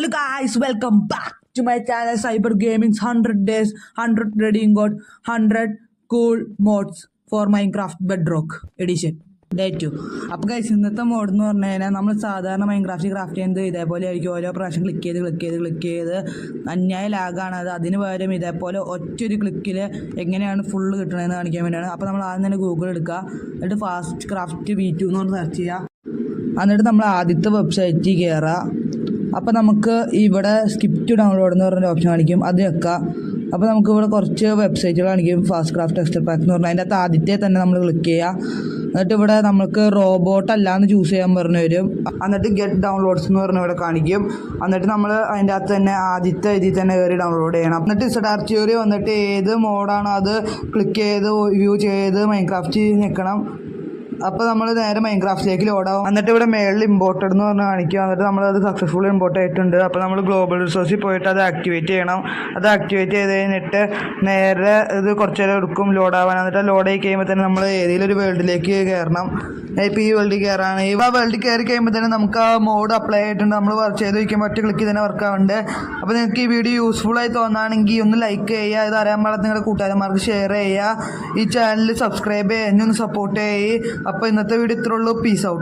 Hello guys, welcome back to my channel Cyber Gaming's 100 days, 100 redeem code, 100 cool mods for Minecraft Bedrock edition. Day 2. അപ്പോൾ guys ഇന്നത്തെ mode എന്ന് പറഞ്ഞു കഴിഞ്ഞാൽ നമ്മൾ സാധാരണ മൈൻക്രാഫ്റ്റ് ക്രാഫ്റ്റ് ചെയ്യുന്നത് ഇതേപോലെ ആയിരിക്കും. ഓരോ പ്രാവശ്യം ക്ലിക്ക് ചെയ്ത് അന്യായ ലാഗാണ് അത്. അതിന് പകരം ഇതേപോലെ ഒറ്റൊരു ക്ലിക്കിൽ എങ്ങനെയാണ് ഫുള്ള് കിട്ടണമെന്ന് കാണിക്കാൻ വേണ്ടിയാണ്. അപ്പോൾ നമ്മൾ ആദ്യം തന്നെ ഗൂഗിൾ എടുക്കുക, എന്നിട്ട് ഫാസ്റ്റ് ക്രാഫ്റ്റ് V2 എന്ന് പറഞ്ഞ് സെർച്ച് ചെയ്യുക. എന്നിട്ട് നമ്മൾ ആദ്യത്തെ വെബ്സൈറ്റിൽ കയറുക. അപ്പോൾ നമുക്ക് ഇവിടെ സ്കിപ്പ് ടു ഡൗൺലോഡ് എന്ന് പറഞ്ഞൊരു ഓപ്ഷൻ കാണിക്കും, അത് വെക്കുക. അപ്പോൾ നമുക്ക് ഇവിടെ കുറച്ച് വെബ്സൈറ്റുകൾ കാണിക്കും. ഫാസ്റ്റ് ക്രാഫ്റ്റ് ടെക്സ്റ്റർ പാക്ക് എന്ന് പറഞ്ഞാൽ അതിൻ്റെ അകത്ത് ആദ്യത്തെ തന്നെ നമ്മൾ ക്ലിക്ക് ചെയ്യുക. എന്നിട്ട് ഇവിടെ നമുക്ക് റോബോട്ട് അല്ലാന്ന് ചൂസ് ചെയ്യാൻ പറഞ്ഞു വരും. എന്നിട്ട് ഗെറ്റ് ഡൗൺലോഡ്സ് എന്ന് പറഞ്ഞ് ഇവിടെ കാണിക്കും. എന്നിട്ട് നമ്മൾ അതിൻ്റെ അകത്ത് തന്നെ ആദ്യത്തെ ഇതിൽ തന്നെ കയറി ഡൗൺലോഡ് ചെയ്യണം. എന്നിട്ട് സെർച്ച് വന്നിട്ട് ഏത് മോഡാണോ അത് ക്ലിക്ക് ചെയ്ത് വ്യൂ ചെയ്ത് മൈൻക്രാഫ്റ്റ് നിൽക്കണം. അപ്പോൾ നമ്മൾ നേരെ മൈൻക്രാഫ്റ്റിലേക്ക് ലോഡാവും. എന്നിട്ട് ഇവിടെ മേളിൽ ഇമ്പോർട്ടഡ് എന്ന് പറഞ്ഞ് കാണിക്കുക. എന്നിട്ട് നമ്മളത് സക്സസ്ഫുൾ ഇമ്പോർട്ട് ആയിട്ടുണ്ട്. അപ്പോൾ നമ്മൾ ഗ്ലോബൽ റിസോഴ്സിൽ പോയിട്ട് അത് ആക്ടിവേറ്റ് ചെയ്യണം. അത് ആക്ടിവേറ്റ് ചെയ്ത് കഴിഞ്ഞിട്ട് നേരെ ഇത് കുറച്ച് നേരം എടുക്കും ലോഡാവാൻ. എന്നിട്ട് ലോഡ് ആയി കഴിയുമ്പോൾ തന്നെ നമ്മൾ ഏതെങ്കിലും ഒരു വേൾഡിലേക്ക് കയറണം. ഇപ്പോൾ ഈ വേൾഡിൽ കയറാണ്. ഈ വേൾഡിൽ കയറി കഴിയുമ്പോൾ തന്നെ നമുക്ക് ആ മോഡ് അപ്ലൈ ആയിട്ടുണ്ട്. നമ്മൾ വർക്ക് ചെയ്ത് വയ്ക്കുമ്പോൾ ഒറ്റ ക്ലിക്ക് തന്നെ വർക്ക് ആവുന്നുണ്ട്. അപ്പോൾ നിങ്ങൾക്ക് ഈ വീഡിയോ യൂസ്ഫുൾ ആയി തോന്നുകയാണെങ്കിൽ ഒന്ന് ലൈക്ക് ചെയ്യുക. ഇത് അറിയാൻ പാടാത്ത നിങ്ങളുടെ കൂട്ടുകാരന്മാർക്ക് ഷെയർ ചെയ്യുക. ഈ ചാനൽ സബ്സ്ക്രൈബ് ചെയ്യുക, എന്നെ ഒന്ന് സപ്പോർട്ട് ചെയ്യുക. അപ്പോൾ ഇന്നത്തെ വീഡിയോ ഇത്രേ ഉള്ളൂ. Peace out.